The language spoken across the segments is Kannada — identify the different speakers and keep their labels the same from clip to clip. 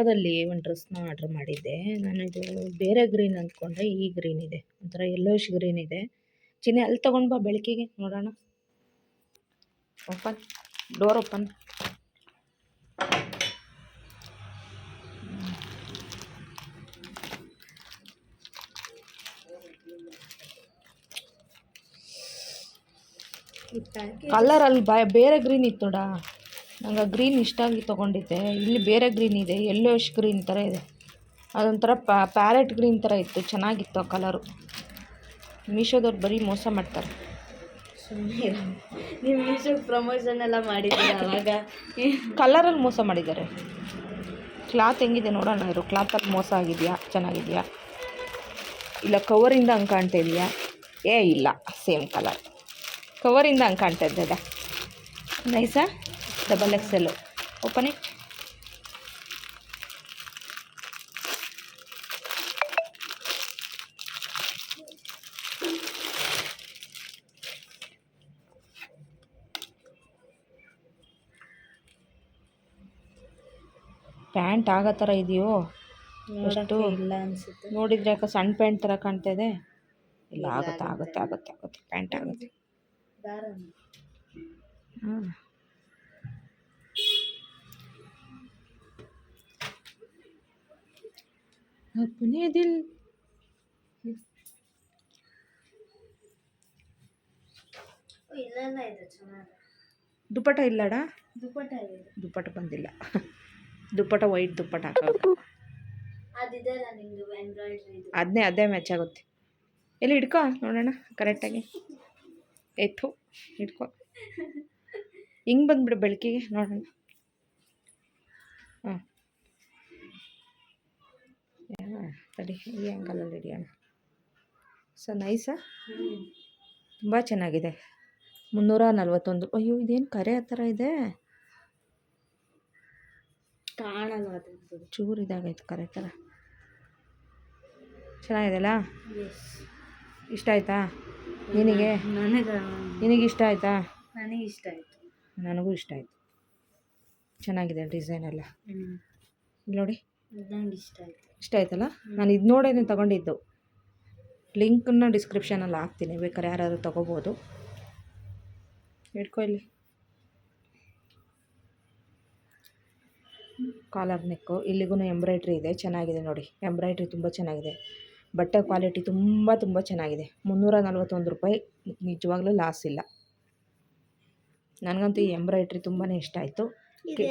Speaker 1: ದಲ್ಲಿ ಒಂದು ಡ್ರೆಸ್ನ ಆರ್ಡ್ರ್ ಮಾಡಿದ್ದೆ. ನಾನು ಇದು ಬೇರೆ ಗ್ರೀನ್ ಅಂದ್ಕೊಂಡ್ರೆ ಈ ಗ್ರೀನ್ ಇದೆ, ಒಂಥರ ಯೆಲ್ಲೋಯಿಶ್ ಗ್ರೀನ್ ಇದೆ. ಚಿನ್ನಿ ಅಲ್ಲಿ ತೊಗೊಂಡು ಬಾ ಬೆಳಕಿಗೆ ನೋಡೋಣ. Open, door open. ಕಲರಲ್ಲಿ ಬೇರೆ ಗ್ರೀನ್ ಇತ್ತು ನೋಡ, ನಂಗೆ ಗ್ರೀನ್ ಇಷ್ಟ ಆಗಿ ತೊಗೊಂಡಿದ್ದೆ. ಇಲ್ಲಿ ಬೇರೆ ಗ್ರೀನ್ ಇದೆ, ಯೆಲ್ಲೋಯಿಶ್ ಗ್ರೀನ್ ಥರ ಇದೆ. ಅದೊಂಥರ ಪ್ಯಾರೆಟ್ ಗ್ರೀನ್ ಥರ ಇತ್ತು, ಚೆನ್ನಾಗಿತ್ತು ಆ ಕಲರು. ಮೀಶೋದವ್ರು ಬರೀ ಮೋಸ ಮಾಡ್ತಾರೆ.
Speaker 2: ಸುಮ್ಮನೆ ನೀವು ಮೀಶೋ ಪ್ರಮೋಷನ್ ಎಲ್ಲ ಮಾಡಿದ್ದೀರ ಅವಾಗ.
Speaker 1: ಕಲರಲ್ಲಿ ಮೋಸ ಮಾಡಿದ್ದಾರೆ. ಕ್ಲಾತ್ ಹೆಂಗಿದೆ ನೋಡೋಣ ಇರು. ಕ್ಲಾತಲ್ಲಿ ಮೋಸ ಆಗಿದೆಯಾ, ಚೆನ್ನಾಗಿದೆಯಾ, ಇಲ್ಲ ಕವರಿಂದ ಹಂಗೆ ಕಾಣ್ತಾ ಇದೆಯಾ? ಇಲ್ಲ, ಸೇಮ್ ಕಲರ್. ಕವರಿಂದ ಹಂಗೆ ಕಾಣ್ತಾ ಇದ್ದದ. ನೈಸಾ? XXL. Open it. ಪ್ಯಾಂಟ್ ಆಗೋ ಥರ ಇದೆಯೋ ಎಷ್ಟು?
Speaker 2: ಇಲ್ಲ ಅನಿಸುತ್ತೆ.
Speaker 1: ನೋಡಿದರೆ ಯಾಕೆ ಸಣ್ಣ ಪ್ಯಾಂಟ್ ಥರ ಕಾಣ್ತಾ ಇದೆ. ಇಲ್ಲ, ಆಗುತ್ತೆ ಆಗುತ್ತೆ ಆಗುತ್ತೆ ಆಗುತ್ತೆ ಪ್ಯಾಂಟ್ ಆಗುತ್ತೆ. ಹಾಂ, ಅಪ್ಪನೇ ದಿಲ್.
Speaker 2: ಇಲ್ಲ ಇದೆ ಚೆನ್ನಾಗಿ.
Speaker 1: ದುಪ್ಪಟ ಇಲ್ಲಡ?
Speaker 2: ದುಪ್ಪಟ್ಟ
Speaker 1: ಬಂದಿಲ್ಲ. ದುಪ್ಪಟ ವೈಟ್ ದುಪ್ಪಟ ಹಾಕೋದು.
Speaker 2: ಅದಿದೆಲ್ಲ ನಿಮ್ಮದು ಎಂಬ್ರಾಯ್ಡ್ರಿ.
Speaker 1: ಅದೇ ಮ್ಯಾಚ್ ಆಗುತ್ತೆ. ಎಲ್ಲಿ ಹಿಡ್ಕೊ ನೋಡೋಣ ಕರೆಕ್ಟಾಗಿ. ಎತ್ತು ಹಿಡ್ಕೊ. ಹಿಂಗೆ ಬಂದುಬಿಡು ಬೆಳಕಿಗೆ ನೋಡೋಣ. ಹಾಂ, ಸರಿ, ಈ ಆ್ಯಂಗಲಲ್ಲಿ ಹಿಡಿಯೋಣ. ನೈಸಾ? ತುಂಬ ಚೆನ್ನಾಗಿದೆ. 341. ಅಯ್ಯೋ, ಇದೇನು ಕರೆ ಆ ಥರ ಇದೆ,
Speaker 2: ಕಾಣಲ್ಲ.
Speaker 1: ಚೂರು ಇದಾಗೈತೆ ಕರೆ ಥರ. ಚೆನ್ನಾಗಿದೆಲ್ಲ? ಇಷ್ಟ ಆಯ್ತಾ ನಿನಗೆ? ನಿನಗೆ ಇಷ್ಟ ಆಯ್ತಾ?
Speaker 2: ನನಗೆ ಇಷ್ಟ ಆಯಿತು.
Speaker 1: ನನಗೂ ಇಷ್ಟ ಆಯಿತು. ಚೆನ್ನಾಗಿದೆ ಡಿಸೈನ್ ಎಲ್ಲ. ನೋಡಿ,
Speaker 2: ನಂಗೆ ಇಷ್ಟ ಆಯಿತು.
Speaker 1: ಇಷ್ಟ ಆಯ್ತಲ್ಲ? ನಾನು ಇದು ನೋಡೇನೆ ತೊಗೊಂಡಿದ್ದು. ಲಿಂಕನ್ನು ಡಿಸ್ಕ್ರಿಪ್ಷನಲ್ಲಿ ಹಾಕ್ತೀನಿ, ಬೇಕಾದ್ರೆ ಯಾರಾದರೂ ತೊಗೋಬೋದು. ಇಟ್ಕೊ ಇಲ್ಲಿ. ಕಾಲರ್ ನೆಕ್ಕು, ಇಲ್ಲಿಗೂ ಎಂಬ್ರಾಯ್ಡ್ರಿ ಇದೆ, ಚೆನ್ನಾಗಿದೆ ನೋಡಿ. ಎಂಬ್ರಾಯ್ಡ್ರಿ ತುಂಬ ಚೆನ್ನಾಗಿದೆ. ಬಟ್ಟೆ ಕ್ವಾಲಿಟಿ ತುಂಬ ಚೆನ್ನಾಗಿದೆ. 341 ರೂಪಾಯಿ ನಿಜವಾಗ್ಲೂ ಲಾಸ್ ಇಲ್ಲ. ನನಗಂತೂ ಈ ಎಂಬ್ರಾಯ್ಡ್ರಿ ತುಂಬಾ ಇಷ್ಟ ಆಯಿತು.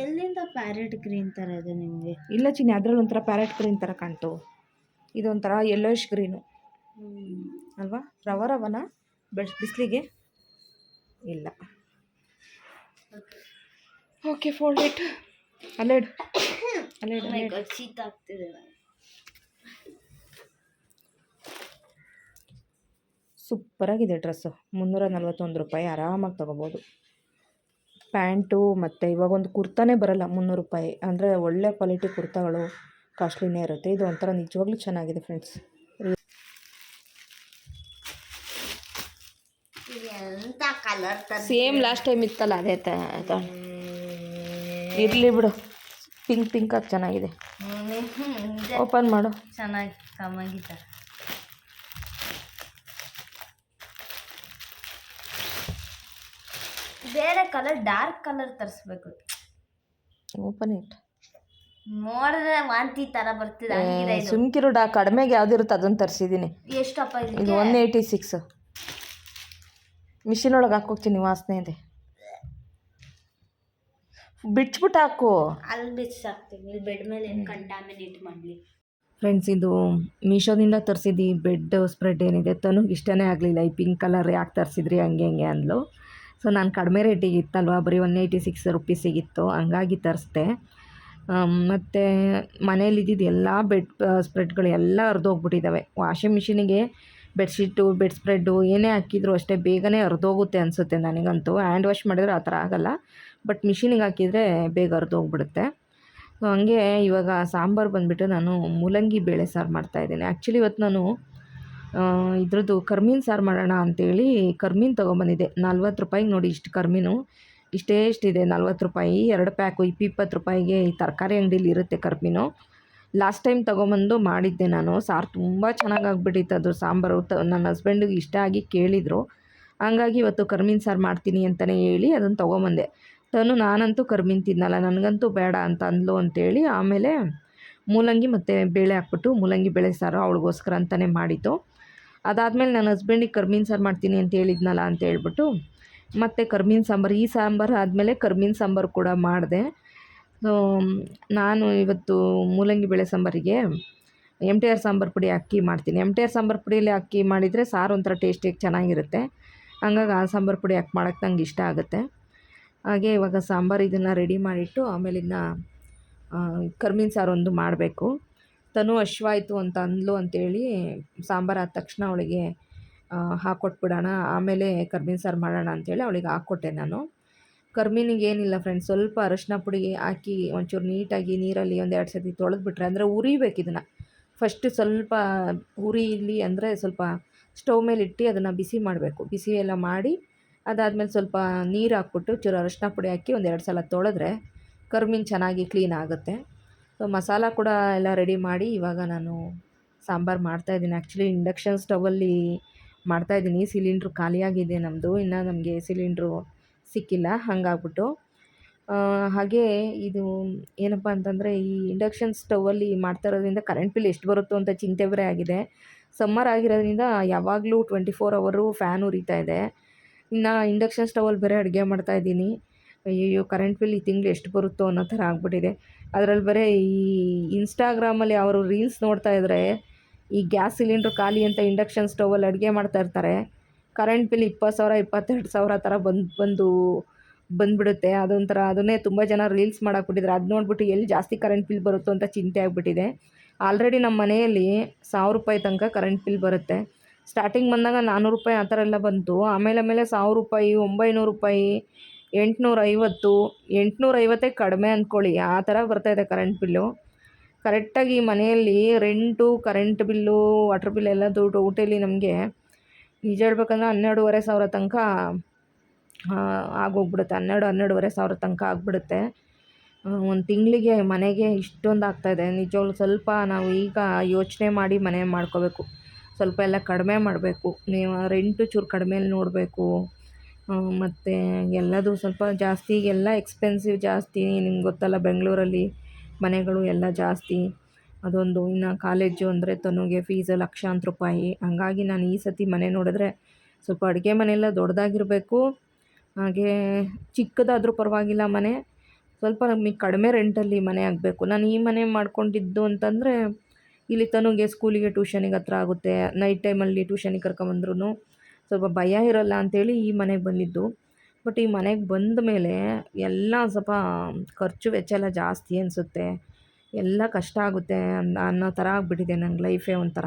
Speaker 2: ಎಲ್ಲಿಂದ ಪ್ಯಾರೆಟ್ ಗ್ರೀನ್ ಥರ ಇದೆ ನಿಮಗೆ?
Speaker 1: ಇಲ್ಲ ಚಿನ್ನಿ, ಅದರಲ್ಲಿ ಒಂಥರ ಪ್ಯಾರೆಟ್ ಗ್ರೀನ್ ಥರ ಕಾಣ್ತು. ಇದೊಂಥರ ಯೆಲ್ಲೋಯಿಶ್ ಗ್ರೀನು ಅಲ್ವಾ? ರವನ ಬಿಸಿಲಿಗೆ ಇಲ್ಲ. Okay, fold it. ಅಲ್ಲೇಡು
Speaker 2: ಶೀತ ಆಗ್ತಿದೆ.
Speaker 1: ಸೂಪರಾಗಿದೆ ಡ್ರೆಸ್ಸು. 341 ರೂಪಾಯಿ ಆರಾಮಾಗಿ ತೊಗೋಬೋದು. ಪ್ಯಾಂಟು ಮತ್ತು ಇವಾಗೊಂದು ಕುರ್ತಾನೇ ಬರೋಲ್ಲ 300 ರೂಪಾಯಿ. ಅಂದರೆ ಒಳ್ಳೆ ಕ್ವಾಲಿಟಿ ಕುರ್ತಾಗಳು ಕಾಸ್ಟ್ಲಿನೇ ಇರುತ್ತೆ. ಇದು ಒಂಥರ ನಿಜವಾಗ್ಲೂ ಚೆನ್ನಾಗಿದೆ ಫ್ರೆಂಡ್ಸ್. ಸೇಮ್ ಲಾಸ್ಟ್ ಟೈಮ್ ಇತ್ತಲ್ಲ ಅದೇ ಇರಲಿ ಬಿಡು. ಪಿಂಕ್ ಆಗಿ ಚೆನ್ನಾಗಿದೆ. ಓಪನ್ ಮಾಡು.
Speaker 2: ಚೆನ್ನಾಗಿ ಕಮ್ಮಾಗಿದೆ. ಬೇರೆ ಕಲರ್, ಡಾರ್ಕ್ ಕಲರ್ ತರಿಸ್ಬೇಕು.
Speaker 1: Open it.
Speaker 2: ನೋಡಿದ್ರೆ ವಾಂತಿ ಥರ ಬರ್ತಿದೆ.
Speaker 1: ಸುಮ್ಕಿರು, ಕಡಿಮೆಗೆ ಯಾವ್ದಿರುತ್ತೆ ಅದನ್ನು ತರಿಸಿದ್ದೀನಿ.
Speaker 2: ಎಷ್ಟಪ್ಪ
Speaker 1: ಇದು? 186. ಮಿಷಿನ್ ಒಳಗೆ ಹಾಕೋಗ್ತೀನಿ, ವಾಸನೆ ಇದೆ. ಬಿಚ್ಬಿಟ್ಟು ಹಾಕು.
Speaker 2: ಅಲ್ಲಿ ಬಿಚ್ಚಾಕ್ತೀನಿ, ಇಲ್ಲಿ ಬೆಡ್ ಮೇಲೆ ಏನು ಕಂಟಾಮಿನೇಟ್ ಮಾಡಲಿ.
Speaker 1: ಫ್ರೆಂಡ್ಸ್, ಇದು ಮೀಶೋದಿಂದ ತರಿಸಿದ್ದು ಈ ಬೆಡ್ ಸ್ಪ್ರೆಡ್ ಏನಿದೆ ತನಗೆ ಇಷ್ಟನೇ ಆಗಲಿಲ್ಲ. ಈ ಪಿಂಕ್ ಕಲರ್ ಯಾಕೆ ತರಿಸಿದ್ರಿ ಹಂಗೆ ಅಂದ್ಲು. ಸೊ ನಾನು ಕಡಿಮೆ ರೇಟಿಗೆ ಇತ್ತಲ್ವ, ಬರೀ 186 ರುಪೀಸಿಗಿತ್ತು, ಹಂಗಾಗಿ ತರಿಸ್ದೆ. ಮತ್ತು ಮನೇಲಿ ಇದ್ದಿದ್ದು ಎಲ್ಲ ಬೆಡ್ ಸ್ಪ್ರೆಡ್ಗಳು ಎಲ್ಲ ಹರಿದೋಗ್ಬಿಟ್ಟಿದ್ದಾವೆ. ವಾಷಿಂಗ್ ಮಿಷಿನಿಗೆ ಬೆಡ್ಶೀಟು, ಬೆಡ್ ಸ್ಪ್ರೆಡ್ಡು ಏನೇ ಹಾಕಿದ್ರು ಅಷ್ಟೇ ಬೇಗನೆ ಹರಿದೋಗುತ್ತೆ ಅನಿಸುತ್ತೆ ನನಗಂತೂ. ಹ್ಯಾಂಡ್ ವಾಶ್ ಮಾಡಿದ್ರೆ ಆ ಥರ ಆಗೋಲ್ಲ, ಬಟ್ ಮಿಷಿನಿಗೆ ಹಾಕಿದರೆ ಬೇಗ ಹರಿದೋಗ್ಬಿಡುತ್ತೆ. ಹಂಗೆ ಇವಾಗ ಸಾಂಬಾರು ಬಂದುಬಿಟ್ಟು ನಾನು ಮೂಲಂಗಿ ಬೇಳೆ ಸಾರು ಮಾಡ್ತಾಯಿದ್ದೀನಿ. ಆ್ಯಕ್ಚುಲಿ ಇವತ್ತು ನಾನು ಇದ್ರದ್ದು ಕರ್ಮೀನು ಸಾರು ಮಾಡೋಣ ಅಂಥೇಳಿ ಕರ್ಮೀನು ತೊಗೊಂಬಂದಿದ್ದೆ. 40 ರೂಪಾಯಿಗೆ ನೋಡಿ ಇಷ್ಟು ಕರ್ಮೀನು. ಇಷ್ಟಿದೆ 40 ರೂಪಾಯಿ 2 ಪ್ಯಾಕು 20 ರೂಪಾಯಿಗೆ ಈ ತರಕಾರಿ ಅಂಗಡೀಲಿ ಇರುತ್ತೆ ಕರ್ಮೀನು. ಲಾಸ್ಟ್ ಟೈಮ್ ತೊಗೊಂಬಂದು ಮಾಡಿದ್ದೆ ನಾನು. ಸಾರು ತುಂಬ ಚೆನ್ನಾಗಿ ಆಗ್ಬಿಟ್ಟಿತ್ತು ಅದು ಸಾಂಬಾರು. ನನ್ನ ಹಸ್ಬೆಂಡಿಗೆ ಇಷ್ಟ ಆಗಿ ಕೇಳಿದರು. ಹಂಗಾಗಿ ಇವತ್ತು ಕರ್ಮೀನು ಸಾರು ಮಾಡ್ತೀನಿ ಅಂತಲೇ ಹೇಳಿ ಅದನ್ನು ತೊಗೊಂಬಂದೆ. ನಾನಂತೂ ಕರ್ಮೀನು ತಿನ್ನಲ್ಲ, ನನಗಂತೂ ಬೇಡ ಅಂತ ಅಂದ್ಲು ಅಂತೇಳಿ ಆಮೇಲೆ ಮೂಲಂಗಿ ಮತ್ತು ಬೇಳೆ ಹಾಕ್ಬಿಟ್ಟು ಮೂಲಂಗಿ ಬೇಳೆ ಸಾರು ಅವಳಿಗೋಸ್ಕರ ಅಂತಲೇ ಮಾಡಿದ್ದು. ಅದಾದಮೇಲೆ ನನ್ನ ಹಸ್ಬೆಂಡಿಗೆ ಕರ್ಮೀನು ಸಾರು ಮಾಡ್ತೀನಿ ಅಂತ ಹೇಳಿದ್ನಲ್ಲ ಅಂತ ಹೇಳ್ಬಿಟ್ಟು ಮತ್ತು ಕರ್ಮೀನು ಸಾಂಬಾರು, ಈ ಸಾಂಬಾರು ಆದಮೇಲೆ ಕರ್ಮೀನು ಸಾಂಬಾರು ಕೂಡ ಮಾಡಿದೆ. ಸೊ ನಾನು ಇವತ್ತು ಮೂಲಂಗಿ ಬೇಳೆ ಸಾಂಬಾರಿಗೆ MTR ಸಾಂಬಾರು ಪುಡಿ ಅಕ್ಕಿ ಮಾಡ್ತೀನಿ. MTR ಸಾಂಬಾರು ಪುಡಿಯಲ್ಲಿ ಅಕ್ಕಿ ಮಾಡಿದರೆ ಸಾರು ಒಂಥರ ಟೇಸ್ಟಿಯಾಗಿ ಚೆನ್ನಾಗಿರುತ್ತೆ. ಹಂಗಾಗಿ ಆ ಸಾಂಬಾರು ಪುಡಿ ಹಾಕಿ ಮಾಡೋಕ್ಕೆ ನಂಗೆ ಇಷ್ಟ ಆಗುತ್ತೆ. ಹಾಗೆ ಇವಾಗ ಸಾಂಬಾರು ಇದನ್ನು ರೆಡಿ ಮಾಡಿಟ್ಟು ಆಮೇಲೆ ಇನ್ನು ಕರ್ಮೀನು ಸಾರು ಒಂದು ಮಾಡಬೇಕು. ಹಶ್ವಾಯಿತು ಅಂತ ಅಂದ್ಲು ಅಂತೇಳಿ ಸಾಂಬಾರು ಆದ ತಕ್ಷಣ ಅವಳಿಗೆ ಹಾಕ್ಕೊಟ್ಬಿಡೋಣ, ಆಮೇಲೆ ಕರ್ಮೀನು ಸಾರು ಮಾಡೋಣ ಅಂಥೇಳಿ ಅವಳಿಗೆ ಹಾಕ್ಕೊಟ್ಟೆ ನಾನು. ಕರ್ಮೀನಿಗೆ ಏನಿಲ್ಲ ಫ್ರೆಂಡ್ಸ್, ಸ್ವಲ್ಪ ಅರಶಿನ ಪುಡಿ ಹಾಕಿ ಒಂಚೂರು ನೀಟಾಗಿ ನೀರಲ್ಲಿ 1-2 ಸತಿ ತೊಳೆದ್ಬಿಟ್ರೆ, ಅಂದರೆ ಉರಿಬೇಕು ಇದನ್ನು ಫಸ್ಟ್ ಸ್ವಲ್ಪ ಉರಿಲಿ, ಅಂದರೆ ಸ್ವಲ್ಪ ಸ್ಟವ್ ಮೇಲೆ ಇಟ್ಟು ಅದನ್ನು ಬಿಸಿ ಮಾಡಬೇಕು. ಬಿಸಿ ಎಲ್ಲ ಮಾಡಿ ಅದಾದಮೇಲೆ ಸ್ವಲ್ಪ ನೀರು ಹಾಕ್ಬಿಟ್ಟು ಚೂರು ಅರಶಿನ ಪುಡಿ ಹಾಕಿ 1-2 ಸಲ ತೊಳೆದ್ರೆ ಕರ್ಮೀನು ಚೆನ್ನಾಗಿ ಕ್ಲೀನ್ ಆಗುತ್ತೆ. ಸೊ ಮಸಾಲ ಕೂಡ ಎಲ್ಲ ರೆಡಿ ಮಾಡಿ ಇವಾಗ ನಾನು ಸಾಂಬಾರು ಮಾಡ್ತಾಯಿದ್ದೀನಿ. ಆ್ಯಕ್ಚುಲಿ ಇಂಡಕ್ಷನ್ ಸ್ಟವಲ್ಲಿ ಮಾಡ್ತಾಯಿದ್ದೀನಿ. ಸಿಲಿಂಡ್ರು ಖಾಲಿಯಾಗಿದೆ ನಮ್ಮದು, ಇನ್ನು ನಮಗೆ ಸಿಲಿಂಡ್ರು ಸಿಕ್ಕಿಲ್ಲ. ಹಾಗಾಗ್ಬಿಟ್ಟು ಹಾಗೆ ಇದು ಏನಪ್ಪ ಅಂತಂದರೆ ಈ ಇಂಡಕ್ಷನ್ ಸ್ಟವಲ್ಲಿ ಮಾಡ್ತಾ ಇರೋದ್ರಿಂದ ಕರೆಂಟ್ ಬಿಲ್ ಎಷ್ಟು ಬರುತ್ತೋ ಅಂತ ಚಿಂತೆ ಬೇರೆ ಆಗಿದೆ. ಸಮ್ಮರ್ ಆಗಿರೋದ್ರಿಂದ ಯಾವಾಗಲೂ 24 ಅವರು ಫ್ಯಾನ್ ಉರಿತಾ ಇದೆ. ಇನ್ನು ಇಂಡಕ್ಷನ್ ಸ್ಟವಲ್ಲಿ ಬೇರೆ ಅಡುಗೆ ಮಾಡ್ತಾಯಿದ್ದೀನಿ. ಅಯ್ಯಯ್ಯೋ, ಕರೆಂಟ್ ಬಿಲ್ ಈ ತಿಂಗಳು ಎಷ್ಟು ಬರುತ್ತೋ ಅನ್ನೋ ಥರ ಆಗ್ಬಿಟ್ಟಿದೆ. ಅದರಲ್ಲಿ ಬೇರೆ ಈ ಇನ್ಸ್ಟಾಗ್ರಾಮಲ್ಲಿ ಅವರು ರೀಲ್ಸ್ ನೋಡ್ತಾ ಇದ್ದರೆ ಈ ಗ್ಯಾಸ್ ಸಿಲಿಂಡ್ರ್ ಖಾಲಿ ಅಂತ ಇಂಡಕ್ಷನ್ ಸ್ಟವಲ್ಲಿ ಅಡುಗೆ ಮಾಡ್ತಾಯಿರ್ತಾರೆ. ಕರೆಂಟ್ ಬಿಲ್ 20,000 22,000 ಥರ ಬಂದುಬಿಡುತ್ತೆ. ಅದೊಂಥರ ಅದನ್ನೇ ತುಂಬ ಜನ ರೀಲ್ಸ್ ಮಾಡಾಕ್ಬಿಟ್ಟಿದ್ದಾರೆ. ಅದು ನೋಡ್ಬಿಟ್ಟು ಎಲ್ಲಿ ಜಾಸ್ತಿ ಕರೆಂಟ್ ಬಿಲ್ ಬರುತ್ತೋ ಅಂತ ಚಿಂತೆ ಆಗಿಬಿಟ್ಟಿದೆ. ಆಲ್ರೆಡಿ ನಮ್ಮ ಮನೆಯಲ್ಲಿ 1,000 ರೂಪಾಯಿ ತನಕ ಕರೆಂಟ್ ಬಿಲ್ ಬರುತ್ತೆ. ಸ್ಟಾರ್ಟಿಂಗ್ ಬಂದಾಗ 400 ರೂಪಾಯಿ ಆ ಥರ ಎಲ್ಲ ಬಂತು. ಆಮೇಲೆ 1,000 ರೂಪಾಯಿ, 900 ರೂಪಾಯಿ, 850, 850 ಕಡಿಮೆ ಅಂದ್ಕೊಳ್ಳಿ, ಆ ಥರ ಬರ್ತಾಯಿದೆ ಕರೆಂಟ್ ಬಿಲ್ಲು. ಕರೆಕ್ಟಾಗಿ ಮನೆಯಲ್ಲಿ rent, current bill, water bill ಎಲ್ಲ ಟೋಟಲಿ ನಮಗೆ ನಿಜ ಹೇಳ್ಬೇಕಂದ್ರೆ 12,500 ತನಕ ಆಗೋಗ್ಬಿಡುತ್ತೆ. 12,500 ತನಕ ಆಗಿಬಿಡುತ್ತೆ. ಒಂದು ತಿಂಗಳಿಗೆ ಮನೆಗೆ ಇಷ್ಟೊಂದು ಆಗ್ತಾಯಿದೆ. ನಿಜವಾಗ್ಲೂ ಸ್ವಲ್ಪ ನಾವು ಈಗ ಯೋಚನೆ ಮಾಡಿ ಮನೆ ಮಾಡ್ಕೋಬೇಕು. ಸ್ವಲ್ಪ ಎಲ್ಲ ಕಡಿಮೆ ಮಾಡಬೇಕು. ನೀವು ರೆಂಟು ಚೂರು ಕಡಿಮೆಲಿ ನೋಡಬೇಕು. ಮತ್ತು ಎಲ್ಲದೂ ಸ್ವಲ್ಪ ಜಾಸ್ತಿ, ಎಲ್ಲ ಎಕ್ಸ್ಪೆನ್ಸಿವ್ ಜಾಸ್ತಿ. ನಿಮ್ಗೆ ಗೊತ್ತಲ್ಲ, ಬೆಂಗಳೂರಲ್ಲಿ ಮನೆಗಳು ಎಲ್ಲ ಜಾಸ್ತಿ. ಅದೊಂದು. ಇನ್ನು ಕಾಲೇಜು ಅಂದರೆ ತನುಗೆ ಫೀಸು ಲಕ್ಷಾಂತರ ರೂಪಾಯಿ. ಹಾಗಾಗಿ ನಾನು ಈ ಸತಿ ಮನೆ ನೋಡಿದ್ರೆ ಸ್ವಲ್ಪ ಅಡುಗೆ ಮನೆಯೆಲ್ಲ ದೊಡ್ಡದಾಗಿರಬೇಕು. ಹಾಗೆ ಚಿಕ್ಕದಾದರೂ ಪರವಾಗಿಲ್ಲ ಮನೆ, ಸ್ವಲ್ಪ ನಮಗೆ ಕಡಿಮೆ ರೆಂಟಲ್ಲಿ ಮನೆ ಆಗಬೇಕು. ನಾನು ಈ ಮನೆ ಮಾಡ್ಕೊಂಡಿದ್ದು ಅಂತಂದರೆ ಇಲ್ಲಿ ತನುಗೆ ಸ್ಕೂಲಿಗೆ ಟ್ಯೂಷನಿಗೆ ಹತ್ರ ಆಗುತ್ತೆ. ನೈಟ್ ಟೈಮಲ್ಲಿ ಟ್ಯೂಷನಿಗೆ ಕರ್ಕೊಂಬಂದ್ರೂ ಸ್ವಲ್ಪ ಭಯ ಇರೋಲ್ಲ ಅಂಥೇಳಿ ಈ ಮನೆಗೆ ಬಂದಿದ್ದು. ಬಟ್ ಈ ಮನೆಗೆ ಬಂದ ಮೇಲೆ ಎಲ್ಲ ಸ್ವಲ್ಪ ಖರ್ಚು ವೆಚ್ಚ ಎಲ್ಲ ಜಾಸ್ತಿ ಅನಿಸುತ್ತೆ. ಎಲ್ಲ ಕಷ್ಟ ಆಗುತ್ತೆ ಅನ್ನೋ ಥರ ಆಗಿಬಿಟ್ಟಿದೆ ನಂಗೆ ಲೈಫೇ ಒಂಥರ.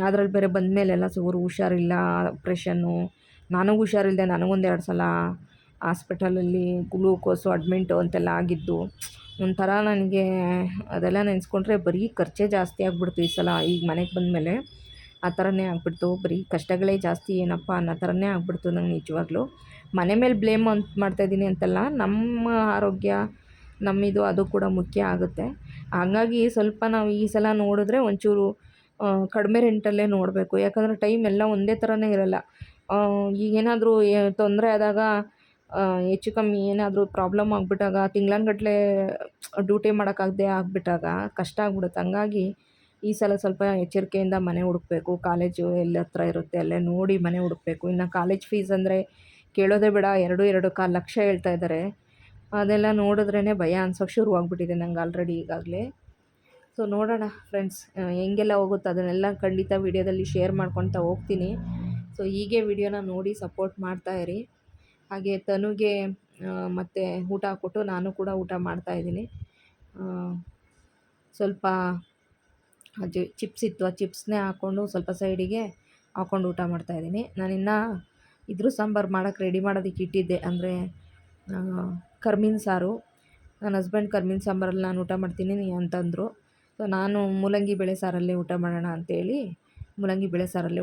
Speaker 1: ಅದ್ರಲ್ಲಿ ಬೇರೆ ಬಂದಮೇಲೆಲ್ಲ ಚೂರು ಹುಷಾರಿಲ್ಲ, ಆಪ್ರೇಷನ್ನು. ನನಗೂ ಹುಷಾರಿಲ್ಲದೆ ನನಗೊಂದು 2 ಸಲ ಹಾಸ್ಪಿಟಲಲ್ಲಿ ಗ್ಲೂಕೋಸು ಅಡ್ಮಿಂಟು ಅಂತೆಲ್ಲ ಆಗಿದ್ದು. ಒಂಥರ ನನಗೆ ಅದೆಲ್ಲ ನೆನೆಸ್ಕೊಂಡ್ರೆ ಬರೀ ಖರ್ಚೇ ಜಾಸ್ತಿ ಆಗಿಬಿಡ್ತು ಈ ಸಲ. ಈಗ ಮನೆಗೆ ಬಂದಮೇಲೆ ಆ ಥರನೇ ಆಗಿಬಿಡ್ತು. ಬರೀ ಕಷ್ಟಗಳೇ ಜಾಸ್ತಿ ಏನಪ್ಪ ಅನ್ನೋ ಥರನೇ ಆಗಿಬಿಡ್ತು ನಂಗೆ ನಿಜವಾಗ್ಲೂ. ಮನೆ ಮೇಲೆ ಬ್ಲೇಮ್ ಅಂತ ಮಾಡ್ತಾಯಿದ್ದೀನಿ ಅಂತಲ್ಲ, ನಮ್ಮ ಆರೋಗ್ಯ ನಮ್ಮಿದು ಅದು ಕೂಡ ಮುಖ್ಯ ಆಗುತ್ತೆ. ಹಾಗಾಗಿ ಸ್ವಲ್ಪ ನಾವು ಈ ಸಲ ನೋಡಿದ್ರೆ ಒಂಚೂರು ಕಡಿಮೆ ರೆಂಟಲ್ಲೇ ನೋಡಬೇಕು. ಯಾಕಂದರೆ ಟೈಮ್ ಎಲ್ಲ ಒಂದೇ ಥರನೇ ಇರೋಲ್ಲ. ಈಗೇನಾದರೂ ತೊಂದರೆ ಆದಾಗ, ಹೆಚ್ಚು ಕಮ್ಮಿ ಏನಾದರೂ ಪ್ರಾಬ್ಲಮ್ ಆಗಿಬಿಟ್ಟಾಗ, ತಿಂಗ್ಳಾನುಗಟ್ಲೆ ಡ್ಯೂಟಿ ಮಾಡೋಕ್ಕಾಗದೆ ಆಗಿಬಿಟ್ಟಾಗ ಕಷ್ಟ ಆಗ್ಬಿಡುತ್ತೆ. ಹಂಗಾಗಿ ಈ ಸಲ ಸ್ವಲ್ಪ ಎಚ್ಚರಿಕೆಯಿಂದ ಮನೆ ಹುಡುಕಬೇಕು. ಕಾಲೇಜು ಎಲ್ಲಿ ಹತ್ರ ಇರುತ್ತೆ ಅಲ್ಲೇ ನೋಡಿ ಮನೆ ಹುಡುಕಬೇಕು. ಇನ್ನು ಕಾಲೇಜ್ ಫೀಸ್ ಅಂದರೆ ಕೇಳೋದೇ ಬೇಡ, 2-2.25 ಲಕ್ಷ ಹೇಳ್ತಾ ಇದ್ದಾರೆ. ಅದೆಲ್ಲ ನೋಡಿದ್ರೇ ಭಯ ಅನ್ಸೋಕ್ಕೆ ಶುರುವಾಗ್ಬಿಟ್ಟಿದೆ ನಂಗೆ ಆಲ್ರೆಡಿ ಈಗಾಗಲೇ. ಸೊ ನೋಡೋಣ ಫ್ರೆಂಡ್ಸ್, ಹೆಂಗೆಲ್ಲ ಹೋಗುತ್ತೆ ಅದನ್ನೆಲ್ಲ ಖಂಡಿತ ವೀಡಿಯೋದಲ್ಲಿ ಶೇರ್ ಮಾಡ್ಕೊತಾ ಹೋಗ್ತೀನಿ. ಸೊ ಹೀಗೆ ವಿಡಿಯೋನ ನೋಡಿ ಸಪೋರ್ಟ್ ಮಾಡ್ತಾಯಿರಿ. ಹಾಗೆ ತನುಗೆ ಮತ್ತು ಊಟ ಹಾಕ್ಬಿಟ್ಟು ನಾನು ಕೂಡ ಊಟ ಮಾಡ್ತಾಯಿದ್ದೀನಿ. ಸ್ವಲ್ಪ ಚಿಪ್ಸ್ ಇತ್ತು, ಆ ಚಿಪ್ಸ್ನೇ ಹಾಕ್ಕೊಂಡು ಸ್ವಲ್ಪ ಸೈಡಿಗೆ ಹಾಕ್ಕೊಂಡು ಊಟ ಮಾಡ್ತಾಯಿದ್ದೀನಿ. ನಾನಿನ್ನು ಇದ್ರ ಸಾಂಬಾರು ಮಾಡೋಕ್ಕೆ ರೆಡಿ ಮಾಡೋದಕ್ಕೆ ಇಟ್ಟಿದ್ದೆ, ಅಂದರೆ ಕರ್ಮೀನು ಸಾರು. ನನ್ನ ಹಸ್ಬೆಂಡ್ ಕರ್ಮೀನು ಸಾಂಬಾರಲ್ಲಿ ನಾನು ಊಟ ಮಾಡ್ತೀನಿ ಅಂತಂದರು. ಸೊ ನಾನು ಮೂಲಂಗಿ ಬೇಳೆ ಸಾರಲ್ಲೇ ಊಟ ಮಾಡೋಣ ಅಂತೇಳಿ ಮೂಲಂಗಿ ಬೇಳೆ ಸಾರಲ್ಲೇ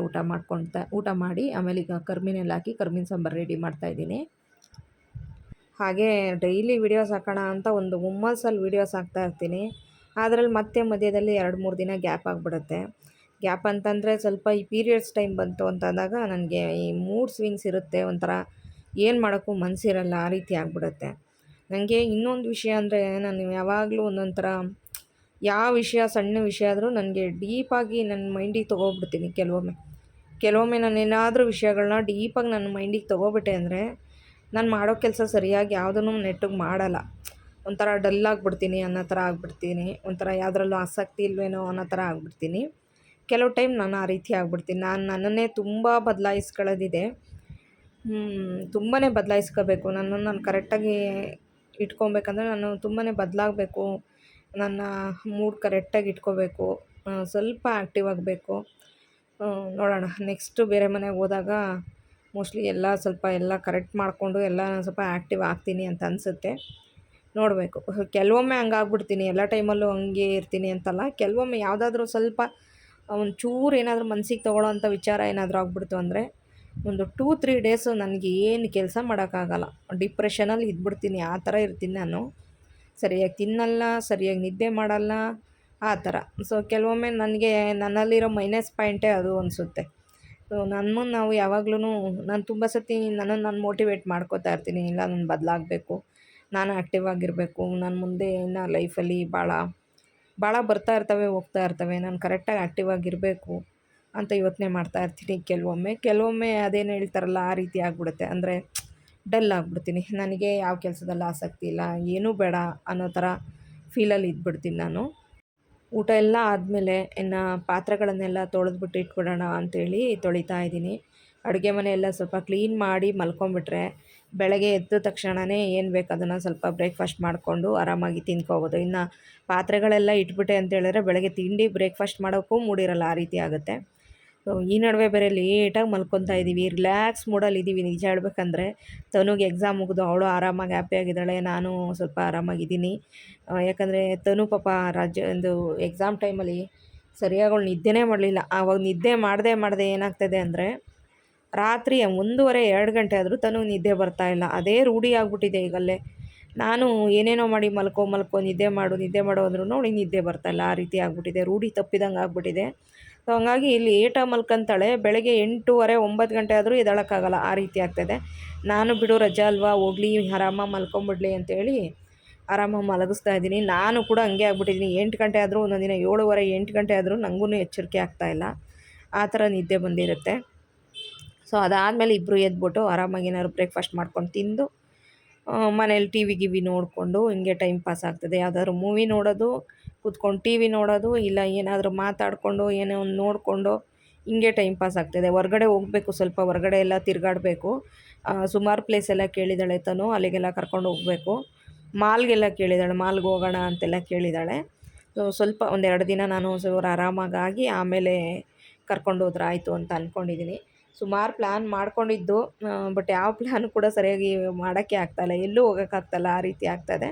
Speaker 1: ಊಟ ಮಾಡಿ ಆಮೇಲೆ ಈಗ ಕರ್ಮೀನೆಲ್ಲ ಹಾಕಿ ಕರ್ಮೀನು ಸಾಂಬಾರು ರೆಡಿ ಮಾಡ್ತಾಯಿದ್ದೀನಿ. ಹಾಗೇ ಡೈಲಿ ವೀಡಿಯೋಸ್ ಹಾಕೋಣ ಅಂತ ಒಂದು ಹುಮ್ಮಸ್ಸಲ್ಲಿ ವೀಡಿಯೋಸ್ ಹಾಕ್ತಾಯಿರ್ತೀನಿ. ಅದ್ರಲ್ಲಿ ಮತ್ತೆ ಮಧ್ಯದಲ್ಲಿ 2-3 ದಿನ ಗ್ಯಾಪ್ ಆಗಿಬಿಡುತ್ತೆ. ಗ್ಯಾಪ್ ಅಂತಂದರೆ ಸ್ವಲ್ಪ ಈ ಪೀರಿಯಡ್ಸ್ ಟೈಮ್ ಬಂತು ಅಂತಂದಾಗ ನನಗೆ ಈ ಮೂಡ್ ಸ್ವಿಂಗ್ಸ್ ಇರುತ್ತೆ. ಒಂಥರ ಏನು ಮಾಡೋಕ್ಕೂ ಮನಸ್ಸಿರಲ್ಲ, ಆ ರೀತಿ ಆಗಿಬಿಡುತ್ತೆ. ನನಗೆ ಇನ್ನೊಂದು ವಿಷಯ ಅಂದರೆ ನಾನು ಯಾವಾಗಲೂ ಒಂದೊಂದು ಥರ ಯಾವ ವಿಷಯ ಸಣ್ಣ ವಿಷಯ ಆದರೂ ನನಗೆ ಡೀಪಾಗಿ ನನ್ನ ಮೈಂಡಿಗೆ ತೊಗೊಬಿಡ್ತೀನಿ ಕೆಲವೊಮ್ಮೆ. ಕೆಲವೊಮ್ಮೆ ನಾನೇನಾದರೂ ವಿಷಯಗಳನ್ನ ಡೀಪಾಗಿ ನನ್ನ ಮೈಂಡಿಗೆ ತೊಗೊಬಿಟ್ಟೆ ಅಂದರೆ ನಾನು ಮಾಡೋ ಕೆಲಸ ಸರಿಯಾಗಿ ಯಾವುದನ್ನೂ ನೆಟ್ಟಗೆ ಮಾಡಲ್ಲ. ಒಂಥರ ಡಲ್ ಆಗಿಬಿಡ್ತೀನಿ ಅನ್ನೋ ಥರ ಆಗ್ಬಿಡ್ತೀನಿ. ಒಂಥರ ಯಾವುದ್ರಲ್ಲೂ ಆಸಕ್ತಿ ಇಲ್ವೇನೋ ಅನ್ನೋ ಥರ ಆಗ್ಬಿಡ್ತೀನಿ. ಕೆಲವು ಟೈಮ್ ನಾನು ಆ ರೀತಿ ಆಗ್ಬಿಡ್ತೀನಿ. ನಾನು ನನ್ನನ್ನೇ ತುಂಬ ಬದಲಾಯಿಸ್ಕೊಳ್ಳೋದಿದೆ. ತುಂಬಾ ಬದಲಾಯಿಸ್ಕೋಬೇಕು. ನನ್ನನ್ನು ನಾನು ಕರೆಕ್ಟಾಗಿ ಇಟ್ಕೊಬೇಕಂದ್ರೆ ನಾನು ತುಂಬಾ ಬದಲಾಗಬೇಕು. ನನ್ನ ಮೂಡ್ ಕರೆಕ್ಟಾಗಿ ಇಟ್ಕೋಬೇಕು. ಸ್ವಲ್ಪ ಆ್ಯಕ್ಟಿವ್ ಆಗಬೇಕು. ನೋಡೋಣ ನೆಕ್ಸ್ಟು ಬೇರೆ ಮನೆಗೆ ಹೋದಾಗ ಮೋಸ್ಟ್ಲಿ ಎಲ್ಲ ಸ್ವಲ್ಪ ಎಲ್ಲ ಕರೆಕ್ಟ್ ಮಾಡಿಕೊಂಡು ಎಲ್ಲ ಸ್ವಲ್ಪ ಆ್ಯಕ್ಟಿವ್ ಆಗ್ತೀನಿ ಅಂತ ಅನಿಸುತ್ತೆ. ನೋಡಬೇಕು. ಕೆಲವೊಮ್ಮೆ ಹಂಗಾಗ್ಬಿಡ್ತೀನಿ. ಎಲ್ಲ ಟೈಮಲ್ಲೂ ಹಂಗೆ ಇರ್ತೀನಿ ಅಂತಲ್ಲ. ಕೆಲವೊಮ್ಮೆ ಯಾವುದಾದ್ರೂ ಸ್ವಲ್ಪ ಒಂಚೂರು ಏನಾದರೂ ಮನ್ಸಿಗೆ ತೊಗೊಳ್ಳೋವಂಥ ವಿಚಾರ ಏನಾದರೂ ಆಗ್ಬಿಡ್ತು ಅಂದರೆ ಒಂದು 2-3 ಡೇಸು ನನಗೆ ಏನು ಕೆಲಸ ಮಾಡೋಕ್ಕಾಗಲ್ಲ. ಡಿಪ್ರೆಷನಲ್ಲಿ ಇದ್ಬಿಡ್ತೀನಿ. ಆ ಥರ ಇರ್ತೀನಿ ನಾನು. ಸರಿಯಾಗಿ ತಿನ್ನಲ್ಲ, ಸರಿಯಾಗಿ ನಿದ್ದೆ ಮಾಡಲ್ಲ, ಆ ಥರ. ಸೊ ಕೆಲವೊಮ್ಮೆ ನನಗೆ ನನ್ನಲ್ಲಿರೋ ಮೈನಸ್ ಪಾಯಿಂಟೇ ಅದು ಅನಿಸುತ್ತೆ. ಸೊ ನನ್ನನ್ನು ನಾವು ಯಾವಾಗ್ಲೂ ನಾನು ತುಂಬ ಸತಿ ನನ್ನನ್ನು ನಾನು ಮೋಟಿವೇಟ್ ಮಾಡ್ಕೋತಾ ಇರ್ತೀನಿ. ಇಲ್ಲ ನಾನು ಬದಲಾಗಬೇಕು, ನಾನು ಆ್ಯಕ್ಟಿವ್ ಆಗಿರಬೇಕು, ನಾನು ಮುಂದೆ ಇನ್ನು ಲೈಫಲ್ಲಿ ಭಾಳ ಬರ್ತಾ ಇರ್ತವೆ, ಹೋಗ್ತಾ ಇರ್ತವೆ, ನಾನು ಕರೆಕ್ಟಾಗಿ ಆ್ಯಕ್ಟಿವ್ ಆಗಿರಬೇಕು ಅಂತ ಯೋಚನೆ ಮಾಡ್ತಾ ಇರ್ತೀನಿ ಕೆಲವೊಮ್ಮೆ ಅದೇನು ಹೇಳ್ತಾರಲ್ಲ ಆ ರೀತಿ ಆಗಿಬಿಡುತ್ತೆ. ಅಂದರೆ ಡಲ್ ಆಗಿಬಿಡ್ತೀನಿ. ನನಗೆ ಯಾವ ಕೆಲಸದಲ್ಲೂ ಆಸಕ್ತಿ ಇಲ್ಲ, ಏನೂ ಬೇಡ ಅನ್ನೋ ಥರ ಫೀಲಲ್ಲಿ ಇದ್ಬಿಡ್ತೀನಿ ನಾನು. ಊಟ ಎಲ್ಲ ಆದಮೇಲೆ ಇನ್ನು ಪಾತ್ರೆಗಳನ್ನೆಲ್ಲ ತೊಳೆದ್ಬಿಟ್ಟು ಇಟ್ಬಿಡೋಣ ಅಂಥೇಳಿ ತೊಳಿತಾ ಇದ್ದೀನಿ. ಅಡುಗೆ ಮನೆ ಎಲ್ಲ ಸ್ವಲ್ಪ ಕ್ಲೀನ್ ಮಾಡಿ ಮಲ್ಕೊಂಬಿಟ್ರೆ ಬೆಳಗ್ಗೆ ಎದ್ದ ತಕ್ಷಣವೇ ಏನು ಬೇಕು ಅದನ್ನು ಸ್ವಲ್ಪ ಬ್ರೇಕ್ಫಾಸ್ಟ್ ಮಾಡಿಕೊಂಡು ಆರಾಮಾಗಿ ತಿಂದ್ಕೋಬೋದು. ಇನ್ನು ಪಾತ್ರೆಗಳೆಲ್ಲ ಇಟ್ಬಿಟ್ಟೆ ಅಂತೇಳಿದ್ರೆ ಬೆಳಗ್ಗೆ ತಿಂಡಿ ಬ್ರೇಕ್ಫಾಸ್ಟ್ ಮಾಡೋಕ್ಕೂ ಮೂಡಿರಲ್ಲ, ಆ ರೀತಿ ಆಗುತ್ತೆ. ಸೊ ಈ ನಡುವೆ ಬೇರೆ ಲೇಟಾಗಿ ಮಲ್ಕೊತಾ ಇದ್ದೀವಿ. ರಿಲ್ಯಾಕ್ಸ್ ಮೂಡಲ್ಲಿದ್ದೀವಿ ನಿಜ ಹೇಳ್ಬೇಕಂದ್ರೆ. ತನುಗೆ ಎಕ್ಸಾಮ್ ಮುಗಿದು ಅವಳು ಆರಾಮಾಗಿ ಹ್ಯಾಪಿಯಾಗಿದ್ದಾಳೆ, ನಾನು ಸ್ವಲ್ಪ ಆರಾಮಾಗಿದ್ದೀನಿ. ಯಾಕಂದರೆ ತನು ಪಾಪ ಒಂದು ಎಕ್ಸಾಮ್ ಟೈಮಲ್ಲಿ ಸರಿಯಾಗಿ ಅವಳು ನಿದ್ದೆನೇ ಮಾಡಲಿಲ್ಲ. ಆವಾಗ ನಿದ್ದೆ ಮಾಡದೆ ಏನಾಗ್ತದೆ ಅಂದರೆ ರಾತ್ರಿ 1:30-2 ಗಂಟೆ ಆದರೂ ತನಗೆ ನಿದ್ದೆ ಬರ್ತಾಯಿಲ್ಲ. ಅದೇ ರೂಢಿ ಆಗಿಬಿಟ್ಟಿದೆ ಈಗಲ್ಲೇ. ನಾನು ಏನೇನೋ ಮಾಡಿ ಮಲ್ಕೊ ನಿದ್ದೆ ಮಾಡು ಅಂದ್ರೂ ಅವಳಿಗೆ ನಿದ್ದೆ ಬರ್ತಾಯಿಲ್ಲ. ಆ ರೀತಿ ಆಗಿಬಿಟ್ಟಿದೆ, ರೂಢಿ ತಪ್ಪಿದಂಗೆ ಆಗಿಬಿಟ್ಟಿದೆ. ಸೊ ಹಂಗಾಗಿ ಲೇಟಾಗಿ ಮಲ್ಕೊಂತಾಳೆ. ಬೆಳಗ್ಗೆ 8:30-9 ಗಂಟೆ ಆದರೂ ಎದ್ದೇಳೋಕ್ಕಾಗಲ್ಲ, ಆ ರೀತಿ ಆಗ್ತದೆ. ನಾನು ಬಿಡು ರಜಾ ಅಲ್ವಾ, ಹೋಗಲಿ ಆರಾಮಾಗಿ ಮಲ್ಕೊಂಬಿಡ್ಲಿ ಅಂತೇಳಿ ಆರಾಮಾಗಿ ಮಲಗಿಸ್ತಾ ಇದ್ದೀನಿ. ನಾನು ಕೂಡ ಹಂಗೆ ಆಗ್ಬಿಟ್ಟಿದ್ದೀನಿ. 8 ಗಂಟೆ ಆದರೂ ಒಂದೊಂದು ದಿನ 7:30-8 ಗಂಟೆ ಆದರೂ ನನಗೂ ಎಚ್ಚರಿಕೆ ಆಗ್ತಾಯಿಲ್ಲ. ಆ ಥರ ನಿದ್ದೆ ಬಂದಿರುತ್ತೆ. ಸೊ ಅದಾದಮೇಲೆ ಇಬ್ಬರು ಎದ್ಬಿಟ್ಟು ಆರಾಮಾಗಿ ಏನಾದ್ರು ಬ್ರೇಕ್ಫಾಸ್ಟ್ ಮಾಡ್ಕೊಂಡು ತಿಂದು ಮನೇಲಿ ಟಿ ವಿ ನೋಡಿಕೊಂಡು ಹಿಂಗೆ ಟೈಮ್ ಪಾಸ್ ಆಗ್ತದೆ. ಯಾವುದಾದ್ರು ಮೂವಿ ನೋಡೋದು, ಕೂತ್ಕೊಂಡು ಟಿ ವಿ ನೋಡೋದು, ಇಲ್ಲ ಏನಾದರೂ ಮಾತಾಡಿಕೊಂಡು ಏನೋ ಒಂದು ನೋಡಿಕೊಂಡು ಹಿಂಗೆ ಟೈಮ್ ಪಾಸ್ ಆಗ್ತದೆ. ಹೊರ್ಗಡೆ ಹೋಗಬೇಕು, ಸ್ವಲ್ಪ ಹೊರಗಡೆ ಎಲ್ಲ ತಿರುಗಾಡಬೇಕು. ಸುಮಾರು ಪ್ಲೇಸ್ ಎಲ್ಲ ಕೇಳಿದ್ದಾಳೆ ತನು, ಅಲ್ಲಿಗೆಲ್ಲ ಕರ್ಕೊಂಡು ಹೋಗಬೇಕು. ಮಾಲ್ಗೆಲ್ಲ ಕೇಳಿದ್ದಾಳೆ, ಮಾಲ್ಗೆ ಹೋಗೋಣ ಅಂತೆಲ್ಲ ಕೇಳಿದ್ದಾಳೆ. ಸೊ ಸ್ವಲ್ಪ 1-2 ದಿನ ನಾನು ಆರಾಮಾಗಿ ಆಮೇಲೆ ಕರ್ಕೊಂಡು ಹೋದ್ರೆ ಆಯಿತು ಅಂತ ಅಂದ್ಕೊಂಡಿದ್ದೀನಿ. ಸುಮಾರು ಪ್ಲ್ಯಾನ್ ಮಾಡ್ಕೊಂಡಿದ್ದು, ಬಟ್ ಯಾವ ಪ್ಲ್ಯಾನು ಕೂಡ ಸರಿಯಾಗಿ ಮಾಡೋಕ್ಕೆ ಆಗ್ತಾಯಿಲ್ಲ, ಎಲ್ಲೂ ಹೋಗೋಕ್ಕಾಗ್ತಾಯಿಲ್ಲ, ಆ ರೀತಿ ಆಗ್ತದೆ.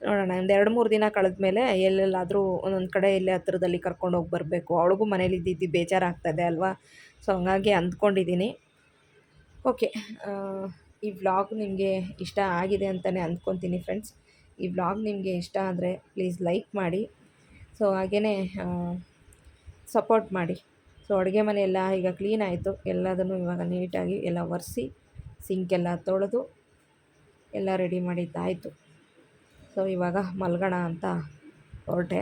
Speaker 1: ನೋಡೋಣ, ಒಂದು 2-3 ದಿನ ಕಳೆದ್ಮೇಲೆ ಎಲ್ಲೆಲ್ಲಾದರೂ ಒಂದೊಂದು ಕಡೆ ಇಲ್ಲೇ ಹತ್ರದಲ್ಲಿ ಕರ್ಕೊಂಡೋಗಿ ಬರಬೇಕು. ಅವಳಿಗೂ ಮನೇಲಿ ಇದ್ದಿದ್ದು ಬೇಜಾರಾಗ್ತದೆ ಅಲ್ವಾ. ಸೊ ಹಂಗಾಗಿ ಅಂದ್ಕೊಂಡಿದ್ದೀನಿ. ಓಕೆ, ಈ ವ್ಲಾಗ್ ನಿಮಗೆ ಇಷ್ಟ ಆಗಿದೆ ಅಂತಲೇ ಅಂದ್ಕೊತೀನಿ ಫ್ರೆಂಡ್ಸ್. ಈ ವ್ಲಾಗ್ ನಿಮಗೆ ಇಷ್ಟ ಆದರೆ ಪ್ಲೀಸ್ ಲೈಕ್ ಮಾಡಿ. ಸೊ ಹಾಗೆಯೇ ಸಪೋರ್ಟ್ ಮಾಡಿ. ಸೊ ಅಡುಗೆ ಮನೆ ಎಲ್ಲ ಈಗ ಕ್ಲೀನ್ ಆಯಿತು. ಎಲ್ಲದನ್ನು ಇವಾಗ ನೀಟಾಗಿ ಎಲ್ಲ ಒರೆಸಿ ಸಿಂಕೆಲ್ಲ ತೊಳೆದು ಎಲ್ಲ ರೆಡಿ ಮಾಡಿದ್ದಾಯಿತು. ಸೊ ಇವಾಗ ಮಲಗೋಣ ಅಂತ ಹೊರಟೆ.